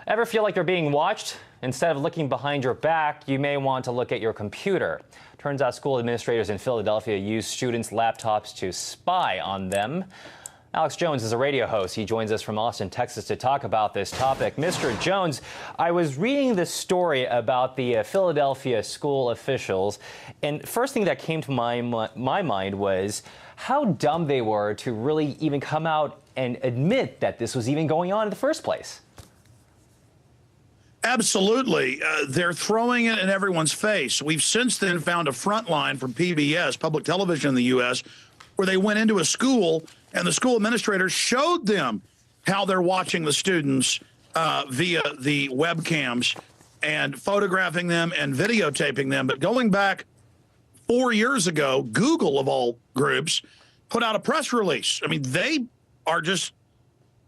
Ever feel like you're being watched? Instead of looking behind your back, you may want to look at your computer. Turns out school administrators in Philadelphia use students' laptops to spy on them. Alex Jones is a radio host. He joins us from Austin, Texas to talk about this topic. Mr. Jones, I was reading this story about the Philadelphia school officials, and first thing that came to my mind was how dumb they were to really even come out and admit that this was even going on in the first place. Absolutely. They're throwing it in everyone's face. We've since then found a front line from PBS, public television in the U.S., where they went into a school and the school administrators showed them how they're watching the students via the webcams and photographing them and videotaping them. But going back 4 years ago, Google, of all groups, put out a press release. I mean, they are just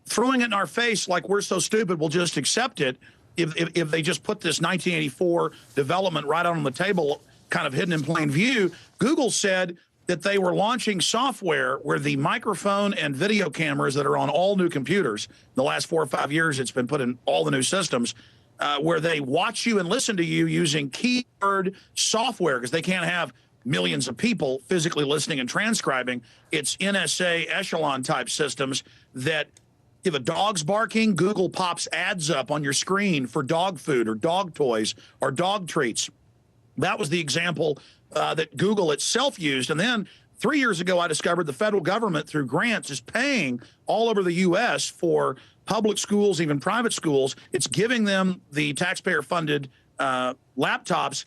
throwing it in our face like we're so stupid, we'll just accept it. If they just put this 1984 development right on the table, kind of hidden in plain view, Google said that they were launching software where the microphone and video cameras that are on all new computers, in the last 4 or 5 years, it's been put in all the new systems, where they watch you and listen to you using keyword software, because they can't have millions of people physically listening and transcribing. It's NSA echelon type systems that if a dog's barking, Google pops ads up on your screen for dog food or dog toys or dog treats. That was the example that Google itself used. And then 3 years ago, I discovered the federal government, through grants, is paying all over the U.S. for public schools, even private schools. It's giving them the taxpayer-funded laptops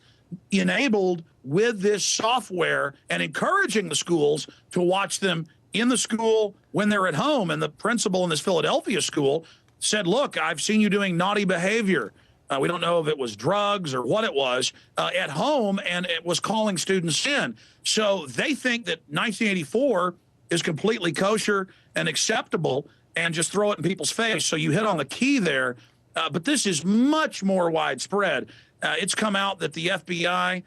enabled with this software and encouraging the schools to watch them in the school when they're at home. And the principal in this Philadelphia school said, look, I've seen you doing naughty behavior. We don't know if it was drugs or what it was at home, and it was calling students in. So they think that 1984 is completely kosher and acceptable and just throw it in people's face. So you hit on the key there. But this is much more widespread. It's come out that the FBI,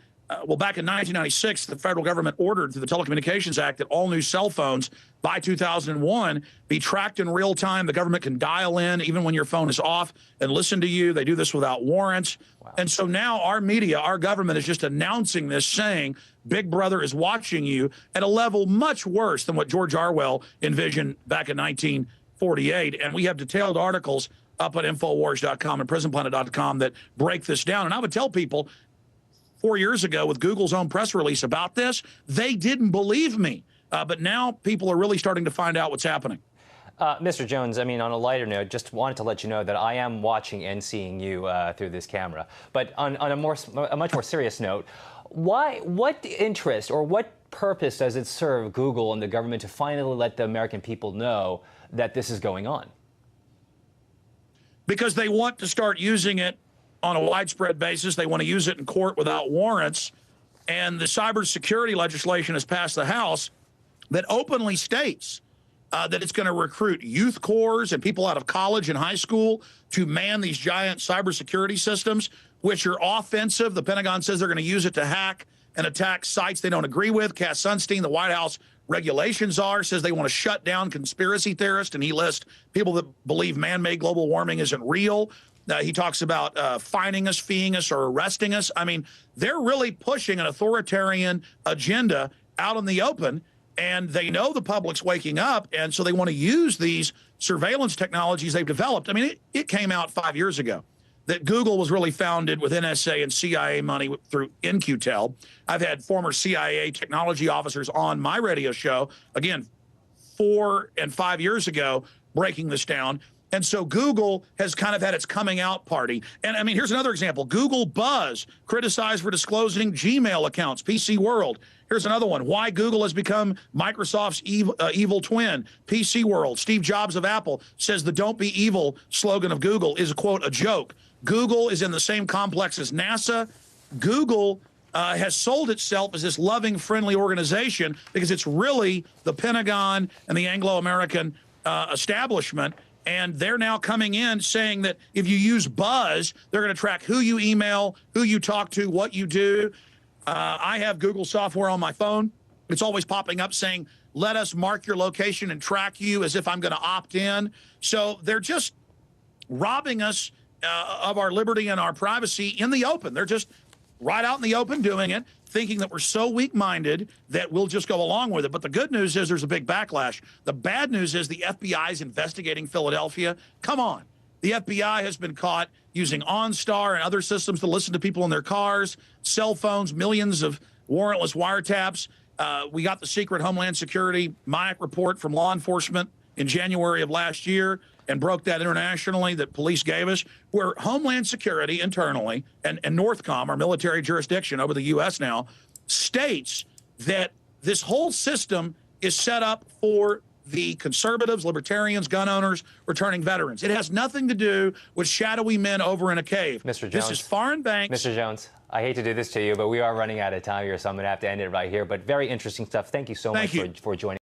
well, back in 1996, the federal government ordered through the Telecommunications Act that all new cell phones by 2001 be tracked in real time. The government can dial in even when your phone is off and listen to you. They do this without warrants. Wow. And so now our media, our government is just announcing this, saying Big Brother is watching you at a level much worse than what George Orwell envisioned back in 1948. And we have detailed articles up at Infowars.com and PrisonPlanet.com that break this down. And I would tell people, 4 years ago, with Google's own press release about this, they didn't believe me. But now people are really starting to find out what's happening. Mr. Jones, I mean, on a lighter note, just wanted to let you know that I am watching and seeing you through this camera. But on a much more serious note, what interest or what purpose does it serve Google and the government to finally let the American people know that this is going on? Because they want to start using it on a widespread basis. They want to use it in court without warrants. And the cybersecurity legislation has passed the House that openly states that it's going to recruit youth corps and people out of college and high school to man these giant cybersecurity systems, which are offensive. The Pentagon says they're going to use it to hack and attack sites they don't agree with. Cass Sunstein, the White House regulations says they want to shut down conspiracy theorists, and he lists people that believe man-made global warming isn't real. He talks about fining us, feeing us, or arresting us. I mean, they're really pushing an authoritarian agenda out in the open, and they know the public's waking up, and so they want to use these surveillance technologies they've developed. I mean, it came out 5 years ago that Google was really founded with NSA and CIA money through In-Q-Tel. I've had former CIA technology officers on my radio show, again, 4 and 5 years ago, breaking this down. And so Google has kind of had its coming out party. And I mean, here's another example. Google Buzz, criticized for disclosing Gmail accounts, PC World. Here's another one. Why Google has become Microsoft's evil twin, PC World. Steve Jobs of Apple says the "Don't be evil" slogan of Google is, quote, a joke. Google is in the same complex as NASA. Google has sold itself as this loving, friendly organization because it's really the Pentagon and the Anglo-American establishment. And they're now coming in saying that if you use Buzz, they're going to track who you email, who you talk to, what you do. I have Google software on my phone. It's always popping up saying, let us mark your location and track you, as if I'm going to opt in. So they're just robbing us of our liberty and our privacy in the open. They're just right out in the open doing it, thinking that we're so weak-minded that we'll just go along with it. But the good news is there's a big backlash. The bad news is the FBI is investigating Philadelphia. Come on. The FBI has been caught using OnStar and other systems to listen to people in their cars, cell phones, millions of warrantless wiretaps. We got the secret Homeland Security MIAC report from law enforcement in January of last year and broke that internationally that police gave us, where Homeland Security internally and NORTHCOM, our military jurisdiction over the U.S. now, states that this whole system is set up for the conservatives, libertarians, gun owners, returning veterans. It has nothing to do with shadowy men over in a cave. Mr. Jones. This is foreign banks. Mr. Jones, I hate to do this to you, but we are running out of time here, so I'm going to have to end it right here. But very interesting stuff. Thank you so much for joining.